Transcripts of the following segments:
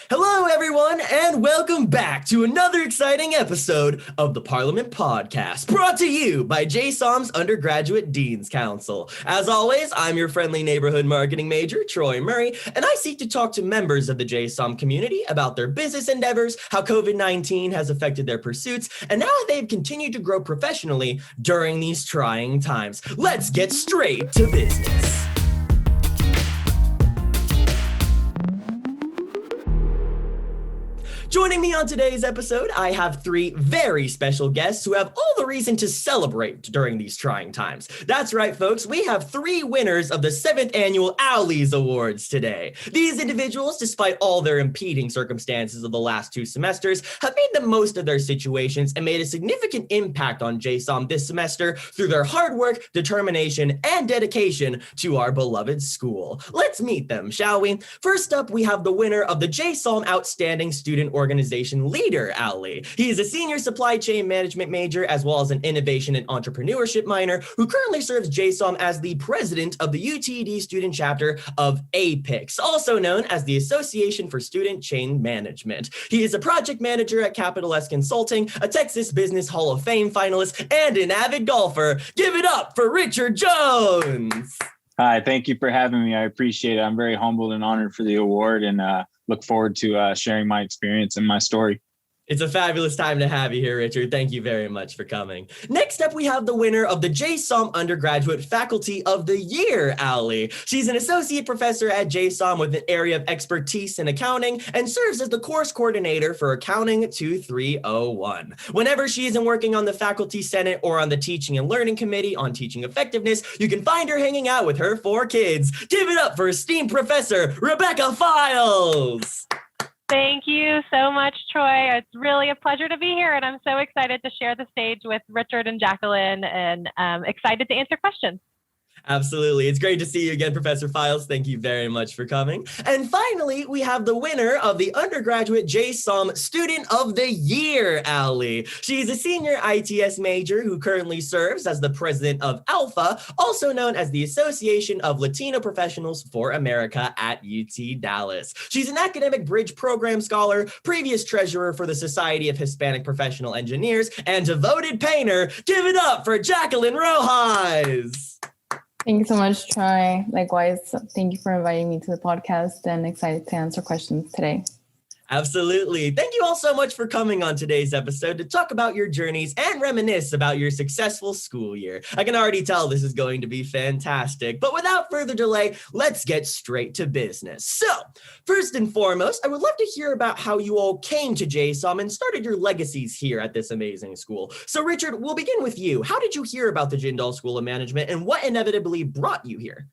Hello, everyone, and welcome back to another exciting episode of the Parlement podcast, brought to you by JSOM's Undergraduate Deans Council. As always, I'm your friendly neighborhood marketing major, Troy Murray, and I seek to talk to members of the JSOM community about their business endeavors, how COVID-19 has affected their pursuits, and how they've continued to grow professionally during these trying times. Let's get straight to business. Joining me on today's episode, I have three very special guests who have all the reason to celebrate during these trying times. That's right, folks. We have three winners of the 7th annual OWLIES Awards today. These individuals, despite all their impeding circumstances of the last 2 semesters, have made the most of their situations and made a significant impact on JSOM this semester through their hard work, determination, and dedication to our beloved school. Let's meet them, shall we? First up, we have the winner of the JSOM Outstanding Student Organization Leader, Ali. He is a senior supply chain management major as well as an innovation and entrepreneurship minor who currently serves JSOM as the president of the UTD student chapter of APICS, also known as the Association for Student Chain Management. He is a project manager at Capital S Consulting, a Texas Business Hall of Fame finalist, and an avid golfer. Give it up for Richard Jones. Hi, thank you for having me. I appreciate it. I'm very humbled and honored for the award and look forward to sharing my experience and my story. It's a fabulous time to have you here, Richard. Thank you very much for coming. Next up, we have the winner of the JSOM Undergraduate Faculty of the Year, Ali. She's an associate professor at JSOM with an area of expertise in accounting and serves as the course coordinator for Accounting 2301. Whenever she isn't working on the Faculty Senate or on the Teaching and Learning Committee on teaching effectiveness, you can find her hanging out with her 4 kids. Give it up for esteemed professor Rebecca Files. Thank you so much, Troy. It's really a pleasure to be here, and I'm so excited to share the stage with Richard and Jacqueline, and excited to answer questions. Absolutely. It's great to see you again, Professor Files. Thank you very much for coming. And finally, we have the winner of the Undergraduate JSOM Student of the Year, Ali. She's a senior ITS major who currently serves as the president of Alpha, also known as the Association of Latino Professionals for America at UT Dallas. She's an academic bridge program scholar, previous treasurer for the Society of Hispanic Professional Engineers, and devoted painter. Give it up for Jacqueline Rojas. Thank you so much, Troy. Likewise, thank you for inviting me to the podcast and excited to answer questions today. Absolutely. Thank you all so much for coming on today's episode to talk about your journeys and reminisce about your successful school year. I can already tell this is going to be fantastic, but without further delay, let's get straight to business. So, first and foremost, I would love to hear about how you all came to JSOM and started your legacies here at this amazing school. So, Richard, we'll begin with you. How did you hear about the Jindal School of Management and what inevitably brought you here?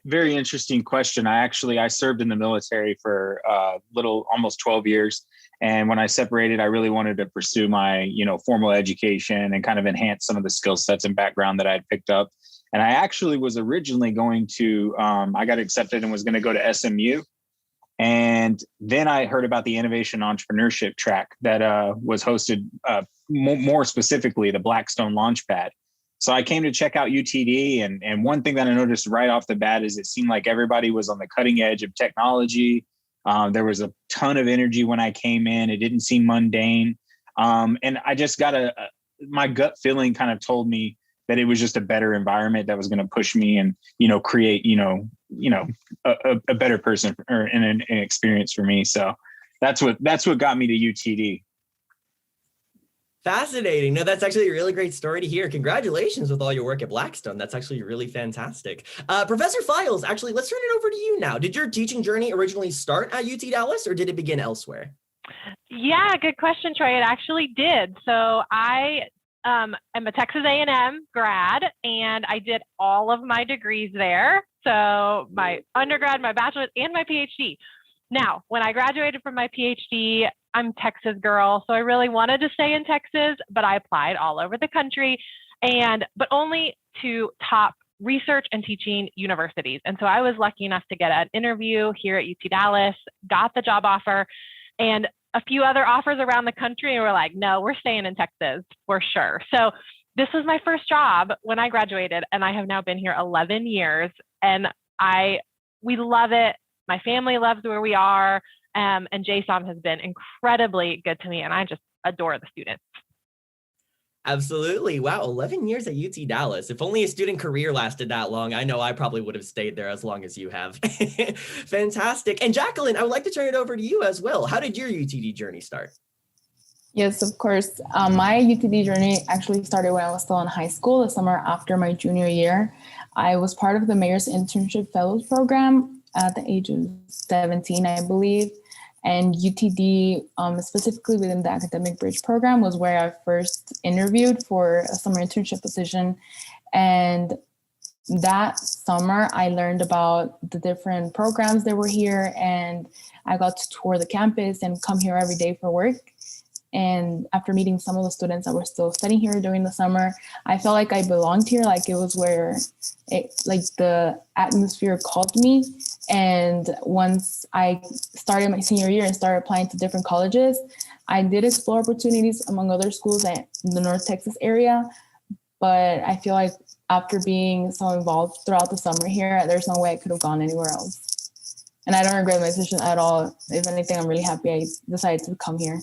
Very interesting question. I served in the military for almost 12 years. And when I separated, I really wanted to pursue my, formal education and kind of enhance some of the skill sets and background that I had picked up. And I actually was originally going to, I got accepted and was going to go to SMU. And then I heard about the innovation entrepreneurship track that was hosted, more specifically, the Blackstone Launchpad. So I came to check out UTD, and one thing that I noticed right off the bat is it seemed like everybody was on the cutting edge of technology. There was a ton of energy when I came in. It didn't seem mundane. And I just got my gut feeling kind of told me that it was just a better environment that was going to push me and, create, a better person and an experience for me. So that's what got me to UTD. Fascinating. No, that's actually a really great story to hear. Congratulations with all your work at Blackstone. That's actually really fantastic. Professor Files, actually, let's turn it over to you now. Did your teaching journey originally start at UT Dallas or did it begin elsewhere? Yeah, good question, Troy. It actually did. So I am a Texas A&M grad, and I did all of my degrees there. So my undergrad, my bachelor's, and my PhD. Now, when I graduated from my PhD, I'm a Texas girl, so I really wanted to stay in Texas, but I applied all over the country, but only to top research and teaching universities. And so I was lucky enough to get an interview here at UT Dallas, got the job offer, and a few other offers around the country, and we're like, no, we're staying in Texas for sure. So this was my first job when I graduated, and I have now been here 11 years, and we love it. My family loves where we are. And JSOM has been incredibly good to me, and I just adore the students. Absolutely. Wow, 11 years at UT Dallas. If only a student career lasted that long, I know I probably would have stayed there as long as you have. Fantastic. And Jacqueline, I would like to turn it over to you as well. How did your UTD journey start? Yes, of course. My UTD journey actually started when I was still in high school, the summer after my junior year. I was part of the Mayor's Internship Fellows Program at the age of 17, I believe. And UTD, specifically within the Academic Bridge program, was where I first interviewed for a summer internship position. And that summer, I learned about the different programs that were here, and I got to tour the campus and come here every day for work. And after meeting some of the students that were still studying here during the summer, I felt like I belonged here, like it was where the atmosphere called me. And once I started my senior year and started applying to different colleges, I did explore opportunities among other schools in the North Texas area. But I feel like after being so involved throughout the summer here, there's no way I could have gone anywhere else. And I don't regret my decision at all. If anything, I'm really happy I decided to come here.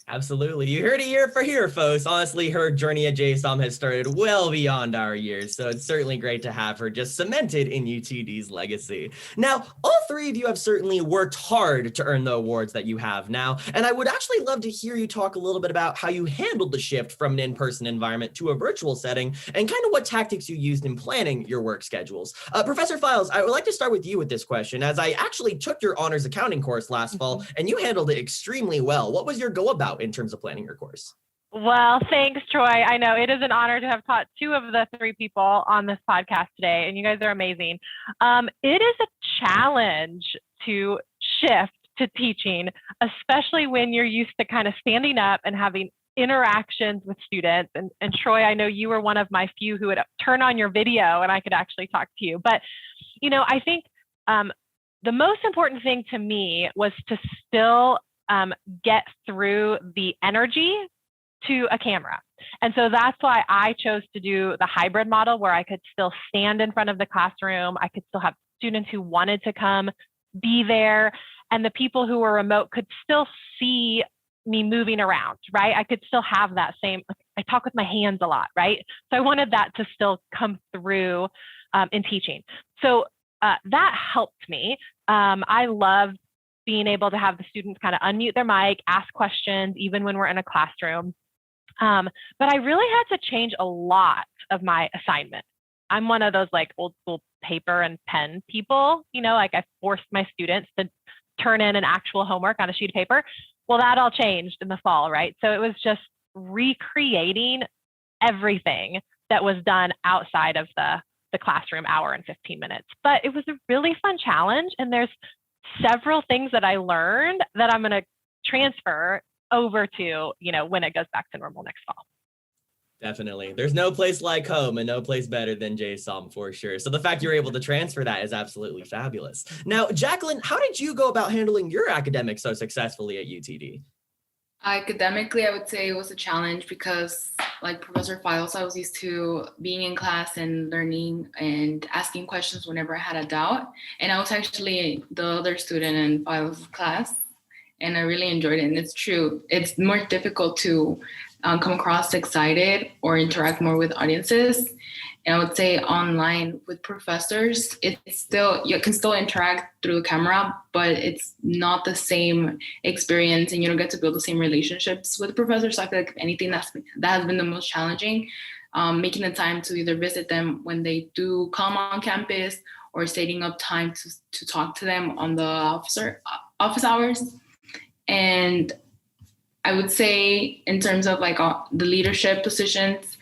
Absolutely. You heard it here, folks. Honestly, her journey at JSOM has started well beyond our years, so it's certainly great to have her just cemented in UTD's legacy. Now, all three of you have certainly worked hard to earn the awards that you have now, and I would actually love to hear you talk a little bit about how you handled the shift from an in-person environment to a virtual setting, and kind of what tactics you used in planning your work schedules. Professor Files, I would like to start with you with this question, as I actually took your honors accounting course last fall, and you handled it extremely well. What was your go about in terms of planning your course? Well, thanks, Troy. I know it is an honor to have taught two of the three people on this podcast today, and you guys are amazing. It is a challenge to shift to teaching, especially when you're used to kind of standing up and having interactions with students. And Troy, I know you were one of my few who would turn on your video and I could actually talk to you. But, I think the most important thing to me was to still get through the energy to a camera. And so that's why I chose to do the hybrid model, where I could still stand in front of the classroom. I could still have students who wanted to come be there, and the people who were remote could still see me moving around, right? I could still have that same, I talk with my hands a lot, right? So I wanted that to still come through in teaching. So that helped me. I love being able to have the students kind of unmute their mic, ask questions, even when we're in a classroom. But I really had to change a lot of my assignment. I'm one of those old school paper and pen people, I forced my students to turn in an actual homework on a sheet of paper. Well, that all changed in the fall, right? So it was just recreating everything that was done outside of the classroom hour and 15 minutes. But it was a really fun challenge, and there's several things that I learned that I'm going to transfer over to, when it goes back to normal next fall. Definitely. There's no place like home and no place better than JSOM for sure. So the fact you're able to transfer that is absolutely fabulous. Now, Jacqueline, how did you go about handling your academics so successfully at UTD? Academically, I would say it was a challenge because, like Professor Files, I was used to being in class and learning and asking questions whenever I had a doubt. And I was actually the other student in Files' class, and I really enjoyed it. And it's true, it's more difficult to come across excited or interact more with audiences. And I would say online with professors, it's still, you can still interact through the camera, but it's not the same experience, and you don't get to build the same relationships with professors. So I feel like if anything, that has been the most challenging, making the time to either visit them when they do come on campus, or setting up time to talk to them on the office hours. And I would say in terms of the leadership positions,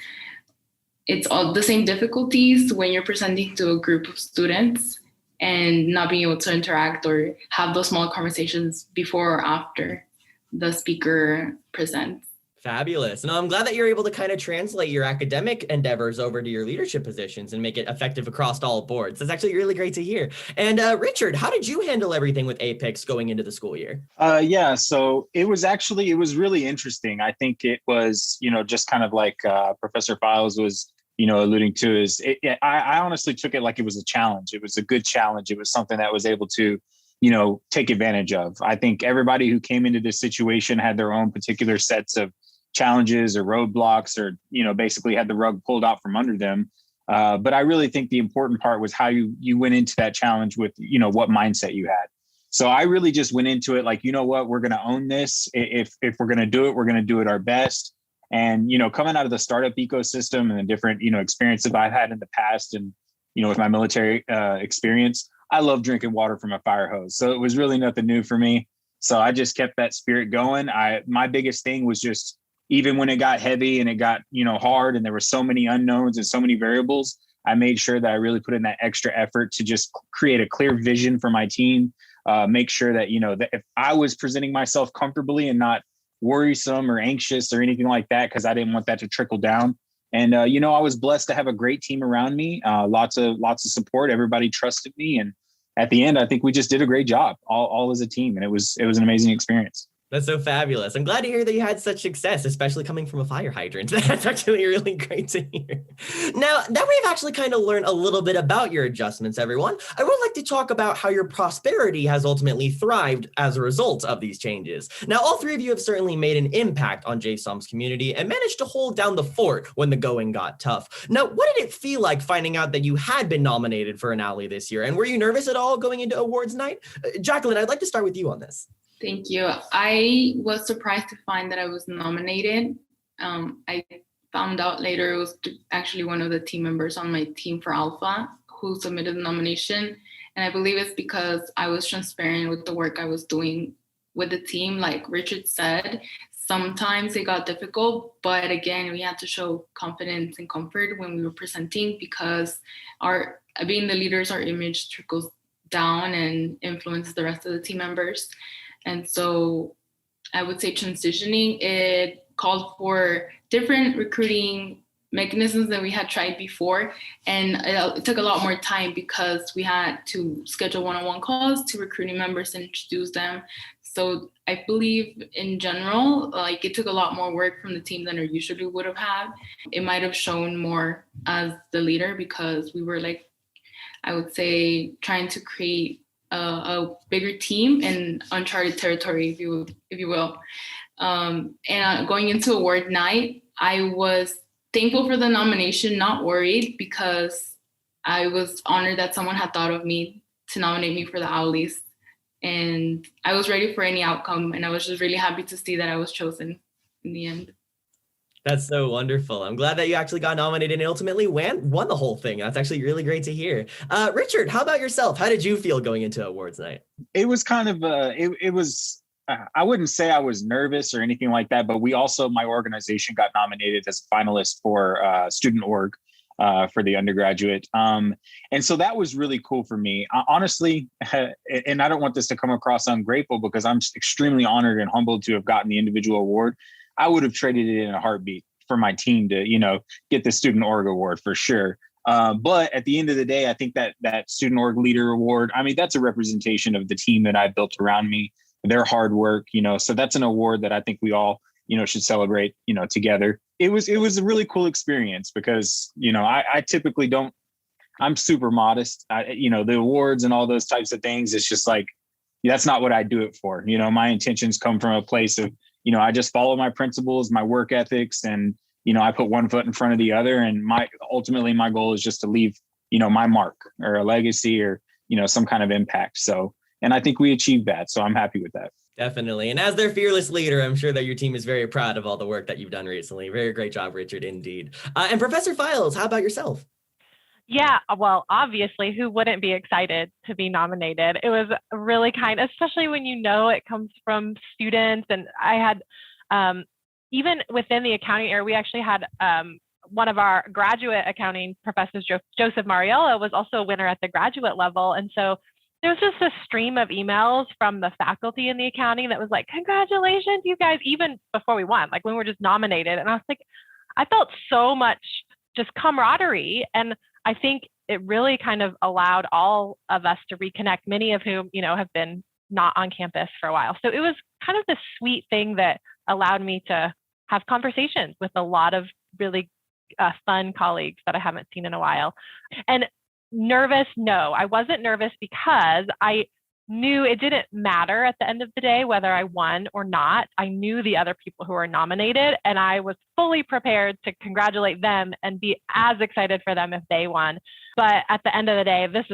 it's all the same difficulties when you're presenting to a group of students and not being able to interact or have those small conversations before or after the speaker presents. Fabulous. And I'm glad that you're able to kind of translate your academic endeavors over to your leadership positions and make it effective across all boards. That's actually really great to hear. And Richard, how did you handle everything with Apex going into the school year? Yeah, so it was really interesting. I think it was, just kind of like Professor Files was, alluding to, I honestly took it like it was a challenge. It was a good challenge. It was something that was able to take advantage of. I think everybody who came into this situation had their own particular sets of challenges or roadblocks, or, basically had the rug pulled out from under them. But I really think the important part was how you went into that challenge with, what mindset you had. So I really just went into it like, we're going to own this. If we're going to do it, we're going to do it our best. And, coming out of the startup ecosystem and the different, experiences I've had in the past, and, with my military experience, I love drinking water from a fire hose. So it was really nothing new for me. So I just kept that spirit going. My biggest thing was just, even when it got heavy and it got, hard and there were so many unknowns and so many variables, I made sure that I really put in that extra effort to just create a clear vision for my team. Make sure that, that if I was presenting myself comfortably and not worrisome or anxious or anything like that, because I didn't want that to trickle down. And, I was blessed to have a great team around me, lots of support. Everybody trusted me. And at the end, I think we just did a great job, all as a team. And it was an amazing experience. That's so fabulous. I'm glad to hear that you had such success, especially coming from a fire hydrant. That's actually really great to hear. Now that we've actually kind of learned a little bit about your adjustments, everyone, I would like to talk about how your prosperity has ultimately thrived as a result of these changes. Now, all three of you have certainly made an impact on JSOM's community and managed to hold down the fort when the going got tough. Now, what did it feel like finding out that you had been nominated for an OWLIE this year? And were you nervous at all going into awards night? Jacqueline, I'd like to start with you on this. Thank you. I was surprised to find that I was nominated. I found out later it was actually one of the team members on my team for Alpha who submitted the nomination. And I believe it's because I was transparent with the work I was doing with the team. Like Richard said, sometimes it got difficult, but again, we had to show confidence and comfort when we were presenting, because being the leaders, our image trickles down and influences the rest of the team members. And so I would say transitioning, it called for different recruiting mechanisms than we had tried before. And it took a lot more time because we had to schedule one-on-one calls to recruiting members and introduce them. So I believe in general, like it took a lot more work from the team than it usually would have had. It might have shown more as the leader because we were like, I would say, trying to create a bigger team in uncharted territory, if you will. And going into award night, I was thankful for the nomination, not worried, because I was honored that someone had thought of me to nominate me for the OWLIES. And I was ready for any outcome. And I was just really happy to see that I was chosen in the end. That's so wonderful. I'm glad that you actually got nominated and ultimately won the whole thing. That's actually really great to hear. Richard, how about yourself? How did you feel going into awards night? It was kind of, it was, I wouldn't say I was nervous or anything like that, but my organization got nominated as a finalist for student org for the undergraduate. And so that was really cool for me. Honestly, and I don't want this to come across ungrateful, because I'm extremely honored and humbled to have gotten the individual award. I would have traded it in a heartbeat for my team to, get the student org award for sure. But at the end of the day, I think that student org leader award, I mean, that's a representation of the team that I built around me, their hard work, so that's an award that I think we all, should celebrate, together. It was a really cool experience because, I typically I'm super modest. The awards and all those types of things, it's just like, that's not what I do it for. My intentions come from a place of, I just follow my principles, my work ethics, and, I put one foot in front of the other. And ultimately my goal is just to leave, my mark or a legacy or, some kind of impact. So, and I think we achieved that. So I'm happy with that. Definitely. And as their fearless leader, I'm sure that your team is very proud of all the work that you've done recently. Very great job, Richard, indeed. And Professor Files, how about yourself? Yeah, well, obviously, who wouldn't be excited to be nominated? It was really kind, especially when it comes from students. And I had, even within the accounting area, we actually had one of our graduate accounting professors, Joseph Mariella, was also a winner at the graduate level. And so there was just a stream of emails from the faculty in the accounting that was like, congratulations, you guys, even before we won, like when we were just nominated. And I was like, I felt so much just camaraderie. And I think it really kind of allowed all of us to reconnect, many of whom, have been not on campus for a while. So it was kind of this sweet thing that allowed me to have conversations with a lot of really fun colleagues that I haven't seen in a while. And nervous, no, I wasn't nervous because I knew it didn't matter at the end of the day whether I won or not. I knew the other people who were nominated, and I was fully prepared to congratulate them and be as excited for them if they won. But at the end of the day, this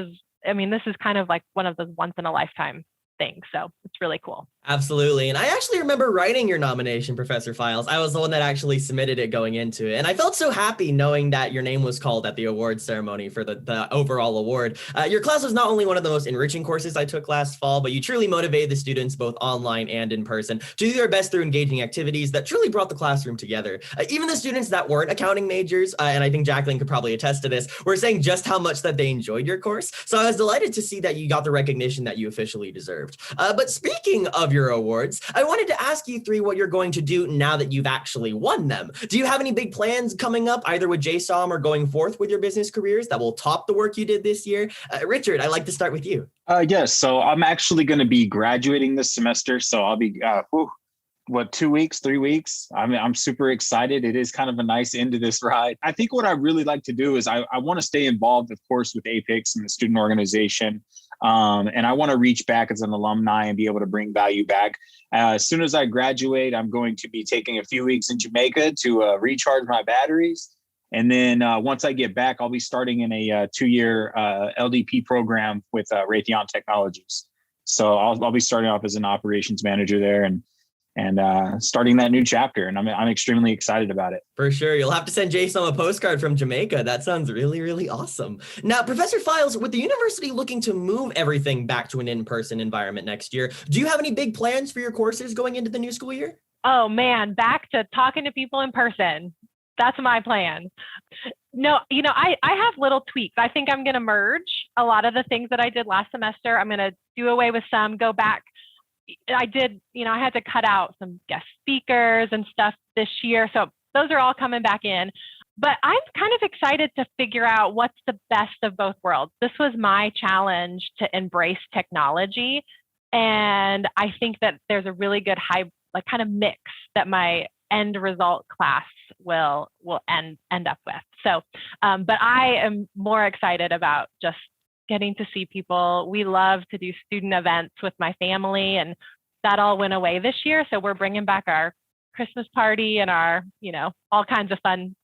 is kind of like one of those once in a lifetime things. So it's really cool. Absolutely. And I actually remember writing your nomination, Professor Files. I was the one that actually submitted it going into it. And I felt so happy knowing that your name was called at the awards ceremony for the overall award. Your class was not only one of the most enriching courses I took last fall, but you truly motivated the students both online and in person to do their best through engaging activities that truly brought the classroom together. Even the students that weren't accounting majors, and I think Jacqueline could probably attest to this, were saying just how much that they enjoyed your course. So I was delighted to see that you got the recognition that you officially deserved. But speaking of your awards, I wanted to ask you three what you're going to do now that you've actually won them. Do you have any big plans coming up, either with JSOM or going forth with your business careers that will top the work you did this year? Richard, I'd like to start with you. Yes, so I'm actually going to be graduating this semester. So I'll be, 2 weeks, 3 weeks? I'm super excited. It is kind of a nice end to this ride. I think what I really like to do is I want to stay involved, of course, with APICS and the student organization. And I want to reach back as an alumni and be able to bring value back. As soon as I graduate, I'm going to be taking a few weeks in Jamaica to recharge my batteries. And then once I get back, I'll be starting in a 2-year LDP program with Raytheon Technologies. So I'll be starting off as an operations manager there and starting that new chapter. And I'm extremely excited about it. For sure. You'll have to send JSOM a postcard from Jamaica. That sounds really, really awesome. Now, Professor Files, with the university looking to move everything back to an in-person environment next year, do you have any big plans for your courses going into the new school year? Oh man, back to talking to people in person. That's my plan. No, I have little tweaks. I think I'm going to merge a lot of the things that I did last semester. I'm going to do away with some, go back. I had to cut out some guest speakers and stuff this year. So those are all coming back in. But I'm kind of excited to figure out what's the best of both worlds. This was my challenge to embrace technology. And I think that there's a really good kind of mix that my end result class will end up with. So, but I am more excited about just getting to see people. We love to do student events with my family, and that all went away this year. So we're bringing back our Christmas party and our, all kinds of fun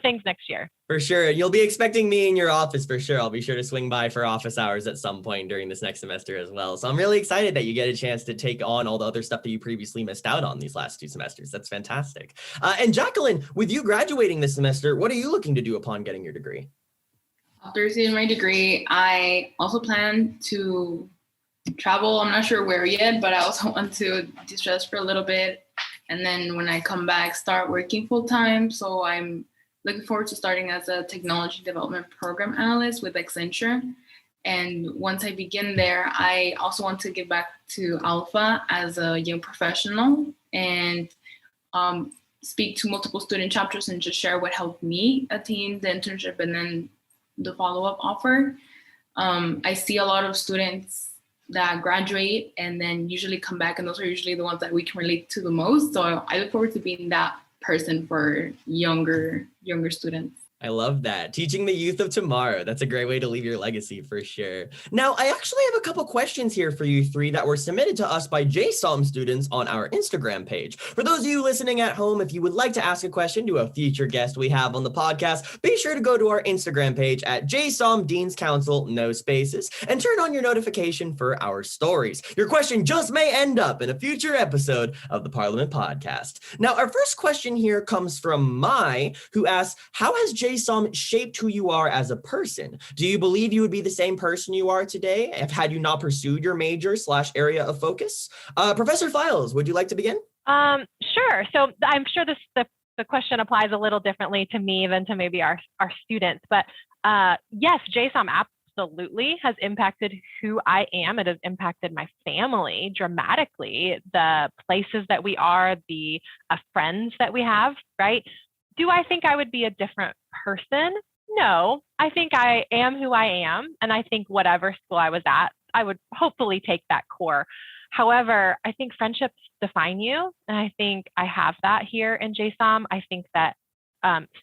things next year. For sure. You'll be expecting me in your office for sure. I'll be sure to swing by for office hours at some point during this next semester as well. So I'm really excited that you get a chance to take on all the other stuff that you previously missed out on these last 2 semesters. That's fantastic. And Jacqueline, with you graduating this semester, what are you looking to do upon getting your degree? After receiving my degree, I also plan to travel. I'm not sure where yet, but I also want to de-stress for a little bit. And then when I come back, start working full time. So I'm looking forward to starting as a technology development program analyst with Accenture. And once I begin there, I also want to give back to Alpha as a young professional and speak to multiple student chapters and just share what helped me attain the internship and then the follow-up offer. I see a lot of students that graduate and then usually come back, and those are usually the ones that we can relate to the most. So I look forward to being that person for younger students. I love that. Teaching the youth of tomorrow. That's a great way to leave your legacy for sure. Now, I actually have a couple questions here for you three that were submitted to us by JSOM students on our Instagram page. For those of you listening at home, if you would like to ask a question to a future guest we have on the podcast, be sure to go to our Instagram page at JSOM Deans Council, no spaces, and turn on your notification for our stories. Your question just may end up in a future episode of the Parlement podcast. Now, our first question here comes from Mai, who asks, how has JSOM shaped who you are as a person? Do you believe you would be the same person you are today had you not pursued your major/area of focus? Professor Files, would you like to begin? Sure. So I'm sure the question applies a little differently to me than to maybe our students. But yes, JSOM absolutely has impacted who I am. It has impacted my family dramatically, the places that we are, the friends that we have, right? Do I think I would be a different person? No, I think I am who I am. And I think whatever school I was at, I would hopefully take that core. However, I think friendships define you. And I think I have that here in JSOM. I think that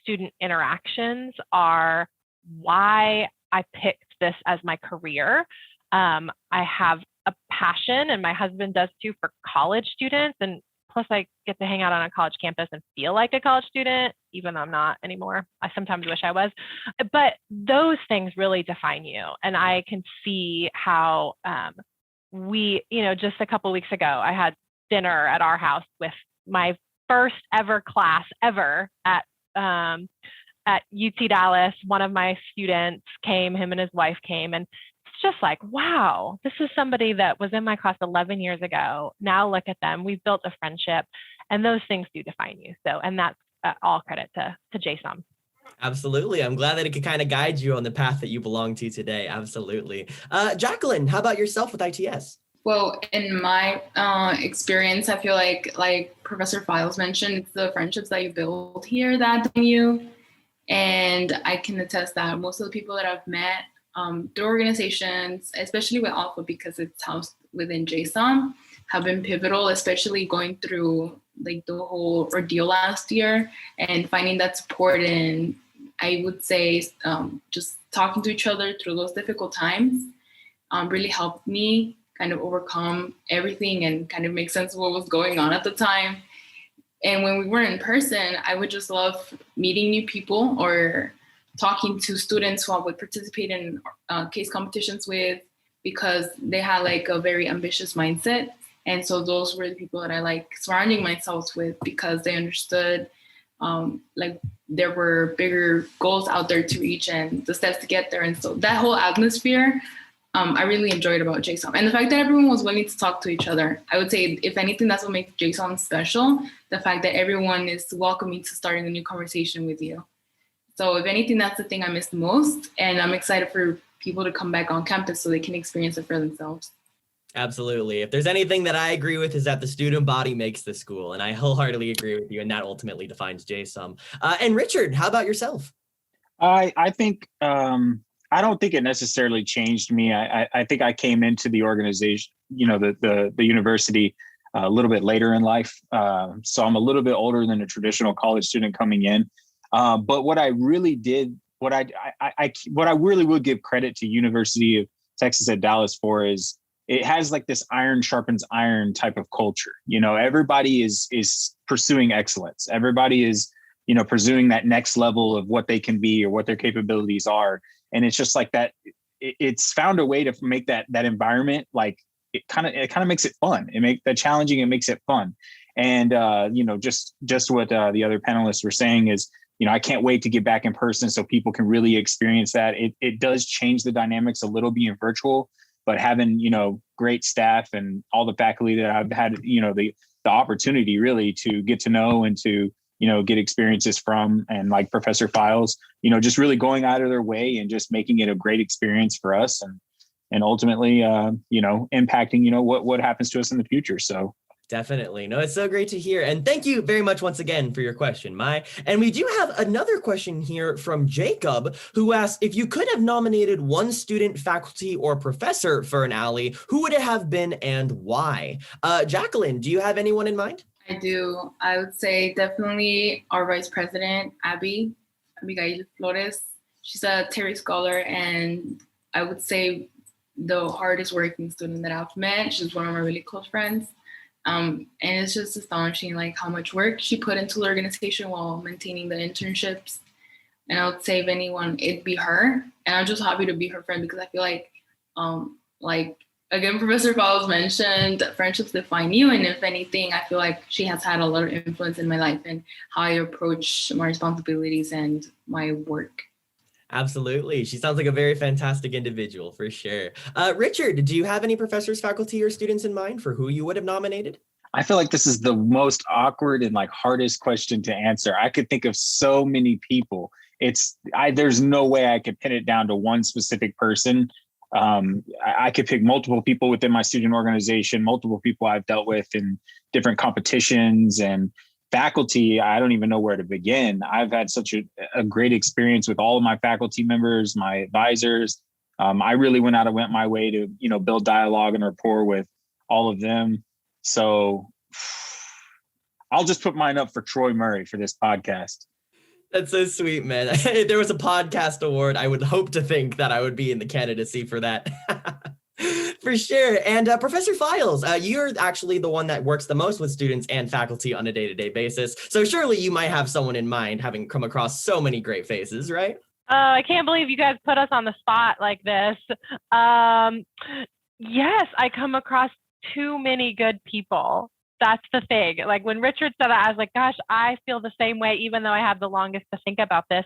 student interactions are why I picked this as my career. I have a passion, and my husband does too, for college students. And plus I get to hang out on a college campus and feel like a college student, even though I'm not anymore. I sometimes wish I was, but those things really define you. And I can see how just a couple of weeks ago, I had dinner at our house with my first ever class ever at UT Dallas. One of my students came, him and his wife came, and it's just like, wow, this is somebody that was in my class 11 years ago. Now look at them. We've built a friendship, and those things do define you. So, and that's all credit to JSOM. Absolutely. I'm glad that it could kind of guide you on the path that you belong to today. Absolutely. Jacqueline, how about yourself with ITS? Well, in my experience, I feel like Professor Files mentioned, it's the friendships that you build here that define you. And I can attest that most of the people that I've met through organizations, especially with Alpha, because it's housed within JSOM, have been pivotal, especially going through like the whole ordeal last year and finding that support. And I would say just talking to each other through those difficult times really helped me kind of overcome everything and kind of make sense of what was going on at the time. And when we were in person, I would just love meeting new people or talking to students who I would participate in case competitions with, because they had like a very ambitious mindset. And so those were the people that I like surrounding myself with, because they understood like there were bigger goals out there to reach and the steps to get there. And so that whole atmosphere, I really enjoyed about JSOM. And the fact that everyone was willing to talk to each other. I would say, if anything, that's what makes JSOM special. The fact that everyone is welcoming to starting a new conversation with you. So if anything, that's the thing I miss the most. And I'm excited for people to come back on campus so they can experience it for themselves. Absolutely. If there's anything that I agree with, is that the student body makes the school. And I wholeheartedly agree with you. And that ultimately defines JSOM. And Richard, how about yourself? I think, I don't think it necessarily changed me. I think I came into the organization, the university a little bit later in life. So I'm a little bit older than a traditional college student coming in. But what I really did, what I really would give credit to University of Texas at Dallas for is it has like this iron sharpens iron type of culture. Everybody is pursuing excellence. Everybody is, pursuing that next level of what they can be or what their capabilities are. And it's just like that. It's found a way to make that environment, like it kind of makes it fun. It makes that challenging. It makes it fun. And just what the other panelists were saying is, I can't wait to get back in person so people can really experience that. It does change the dynamics a little being virtual, but having great staff and all the faculty that I've had the opportunity really to get to know and to get experiences from, and like Professor Files, just really going out of their way and just making it a great experience for us and ultimately, impacting, what happens to us in the future. So definitely. No, it's so great to hear. And thank you very much once again for your question, Mai. And we do have another question here from Jacob, who asked, if you could have nominated one student, faculty, or professor for an ALLIE, who would it have been and why? Jacqueline, do you have anyone in mind? I do. I would say definitely our Vice President, Abigail Flores. She's a Terry Scholar, and I would say the hardest working student that I've met. She's one of my really close friends. And it's just astonishing like how much work she put into the organization while maintaining the internships. And I would say if anyone, it'd be her. And I'm just happy to be her friend, because I feel like again, Professor Files mentioned friendships define you. And if anything, I feel like she has had a lot of influence in my life and how I approach my responsibilities and my work. Absolutely. She sounds like a very fantastic individual for sure. Richard, do you have any professors, faculty, or students in mind for who you would have nominated? I feel like this is the most awkward and like hardest question to answer. I could think of so many people. There's no way I could pin it down to one specific person. I could pick multiple people within my student organization, multiple people I've dealt with in different competitions, and faculty. I don't even know where to begin. I've had such a great experience with all of my faculty members, my advisors. I really went my way to, build dialogue and rapport with all of them. So I'll just put mine up for Troy Murray for this podcast. That's so sweet, man. If there was a podcast award, I would hope to think that I would be in the candidacy for that. For sure. And Professor Files, you're actually the one that works the most with students and faculty on a day-to-day basis. So surely you might have someone in mind, having come across so many great faces, right? I can't believe you guys put us on the spot like this. Yes, I come across too many good people. That's the thing. Like when Richard said that, I was like, gosh, I feel the same way, even though I have the longest to think about this.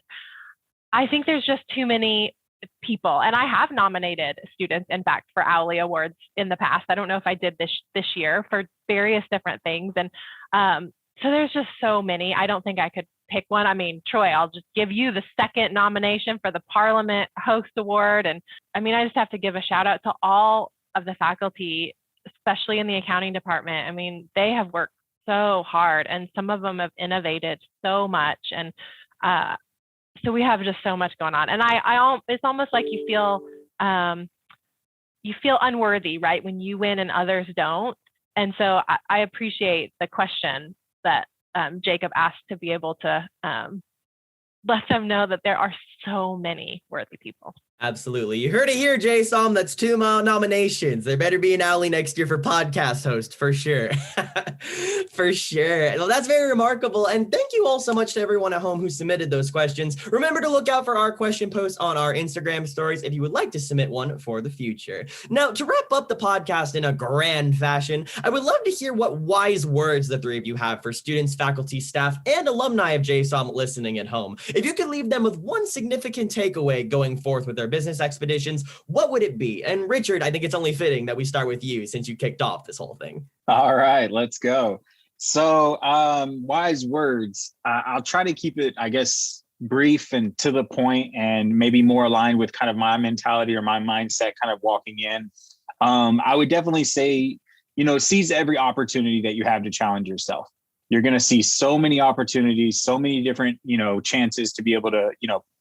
I think there's just too many people. And I have nominated students, in fact, for OWLIE Awards in the past. I don't know if I did this year for various different things. And so there's just so many. I don't think I could pick one. I mean, Troy, I'll just give you the second nomination for the Parlement Host Award. And I mean, I just have to give a shout out to all of the faculty, especially in the accounting department. I mean, they have worked so hard and some of them have innovated so much. And so we have just so much going on. And it's almost like you feel unworthy, right? When you win and others don't. And so I appreciate the question that Jacob asked, to be able to let them know that there are so many worthy people. Absolutely. You heard it here, JSOM. That's 2 nominations. There better be an OWLIE next year for podcast host, for sure. For sure. Well, that's very remarkable. And thank you all so much to everyone at home who submitted those questions. Remember to look out for our question posts on our Instagram stories if you would like to submit one for the future. Now, to wrap up the podcast in a grand fashion, I would love to hear what wise words the three of you have for students, faculty, staff, and alumni of JSOM listening at home. If you could leave them with one significant takeaway going forth with their business expeditions, what would it be? And Richard, I think it's only fitting that we start with you since you kicked off this whole thing. All right, let's go. So wise words. I'll try to keep it, I guess, brief and to the point, and maybe more aligned with kind of my mentality or my mindset kind of walking in. I would definitely say, seize every opportunity that you have to challenge yourself. You're going to see so many opportunities, so many different, chances to be able to,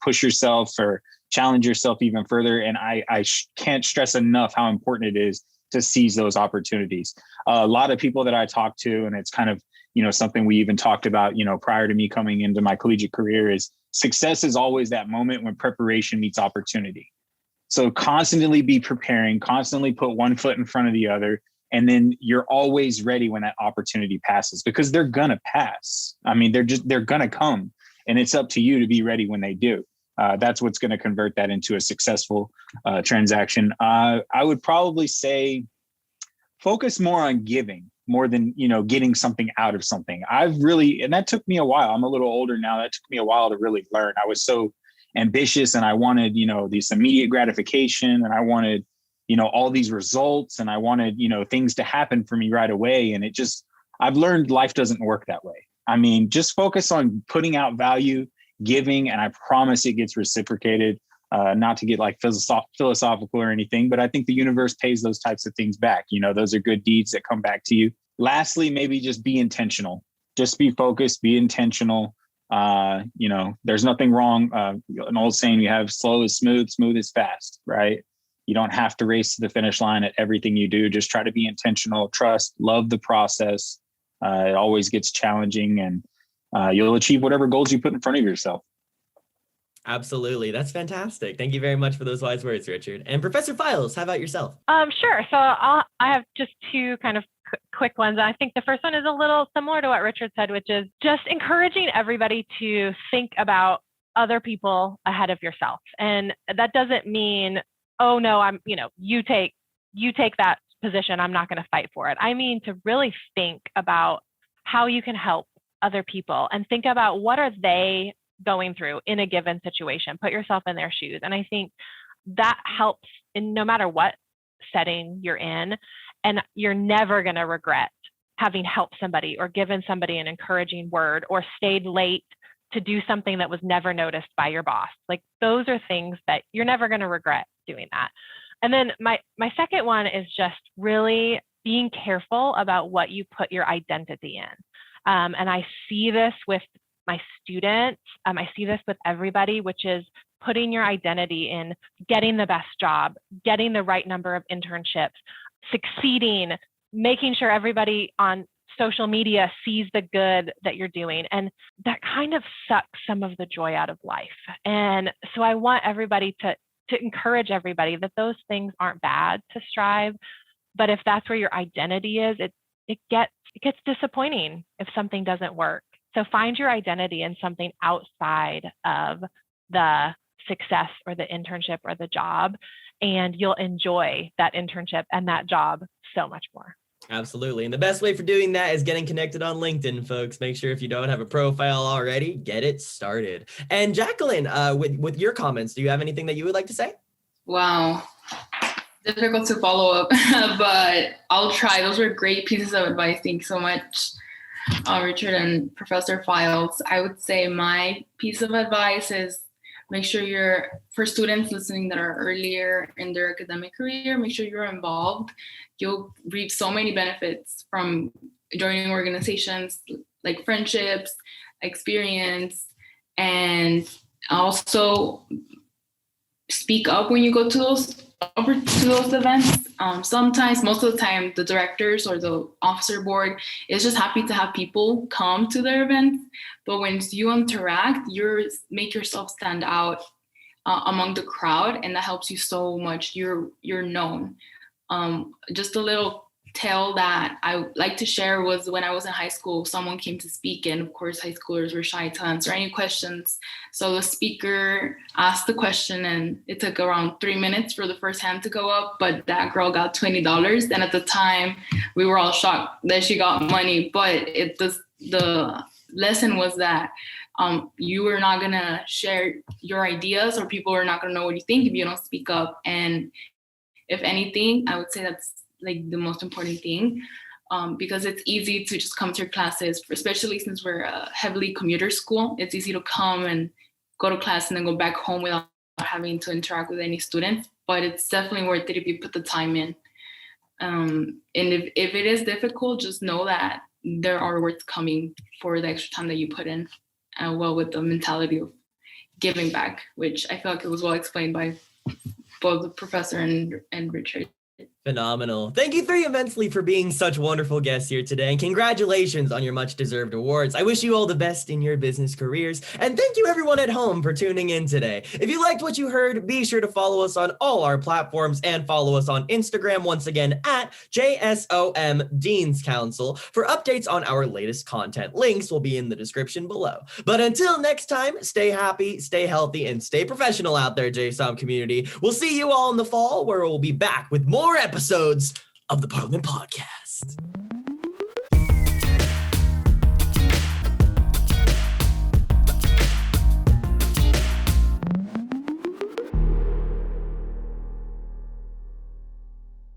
push yourself or challenge yourself even further. And I can't stress enough how important it is to seize those opportunities. A lot of people that I talk to, and it's kind of, something we even talked about, prior to me coming into my collegiate career, is success is always that moment when preparation meets opportunity. So constantly be preparing, constantly put one foot in front of the other. And then you're always ready when that opportunity passes, because they're going to pass. I mean, they're going to come, and it's up to you to be ready when they do. That's what's going to convert that into a successful transaction. I would probably say focus more on giving more than, getting something out of something. And that took me a while. I'm a little older now. That took me a while to really learn. I was so ambitious and I wanted, this immediate gratification, and I wanted, all these results, and I wanted, things to happen for me right away. And I've learned life doesn't work that way. I mean, just focus on putting out value, giving, and I promise it gets reciprocated. Not to get like philosophical or anything, but I think the universe pays those types of things back. Those are good deeds that come back to you. Lastly, maybe just be intentional. Just be focused, be intentional. There's nothing wrong. An old saying we have: slow is smooth, smooth is fast, right? You don't have to race to the finish line at everything you do. Just try to be intentional, trust, love the process. It always gets challenging, and you'll achieve whatever goals you put in front of yourself. Absolutely. That's fantastic. Thank you very much for those wise words, Richard. And Professor Files, how about yourself? Sure. So I have just two kind of quick ones. I think the first one is a little similar to what Richard said, which is just encouraging everybody to think about other people ahead of yourself. And that doesn't mean, oh no, you take that position, I'm not going to fight for it. I mean, to really think about how you can help other people and think about what are they going through in a given situation. Put yourself in their shoes. And I think that helps in no matter what setting you're in. And you're never going to regret having helped somebody or given somebody an encouraging word or stayed late to do something that was never noticed by your boss. Like, those are things that you're never going to regret doing that. And then my second one is just really being careful about what you put your identity in. And I see this with my students. I see this with everybody, which is putting your identity in getting the best job, getting the right number of internships, succeeding, making sure everybody on social media sees the good that you're doing. And that kind of sucks some of the joy out of life. And so I want everybody to to encourage everybody that those things aren't bad to strive. But if that's where your identity is, it gets disappointing if something doesn't work. So find your identity in something outside of the success or the internship or the job, and you'll enjoy that internship and that job so much more. Absolutely. And the best way for doing that is getting connected on LinkedIn, folks. Make sure if you don't have a profile already, get it started. And Jacqueline, with your comments, do you have anything that you would like to say? Wow. Difficult to follow up, but I'll try. Those were great pieces of advice. Thank you so much, Richard and Professor Files. I would say my piece of advice is make sure for students listening that are earlier in their academic career, make sure you're involved. You'll reap so many benefits from joining organizations like friendships, experience, and also speak up when you go to those events. Sometimes, most of the time, the directors or the officer board is just happy to have people come to their events. But when you interact, you make yourself stand out among the crowd, and that helps you so much. You're known. Just a little tale that I like to share was when I was in high school, someone came to speak, and of course high schoolers were shy to answer any questions. So the speaker asked the question, and it took around 3 minutes for the first hand to go up, but that girl got $20. And at the time we were all shocked that she got money, but the lesson was that you are not gonna share your ideas, or people are not gonna know what you think if you don't speak up. And if anything, I would say that's like the most important thing, because it's easy to just come to your classes, especially since we're a heavily commuter school. It's easy to come and go to class and then go back home without having to interact with any students, but it's definitely worth it if you put the time in. And if it is difficult, just know that there are rewards coming for the extra time that you put in, well, with the mentality of giving back, which I feel like it was well explained by both the professor and Richard. Phenomenal. Thank you three immensely for being such wonderful guests here today, and congratulations on your much deserved awards. I wish you all the best in your business careers, and thank you everyone at home for tuning in today. If you liked what you heard, be sure to follow us on all our platforms and follow us on Instagram once again at JSOM Deans Council for updates on our latest content. Links will be in the description below. But until next time, stay happy, stay healthy, and stay professional out there, JSOM community. We'll see you all in the fall, where we'll be back with more episodes of the Parlement Podcast.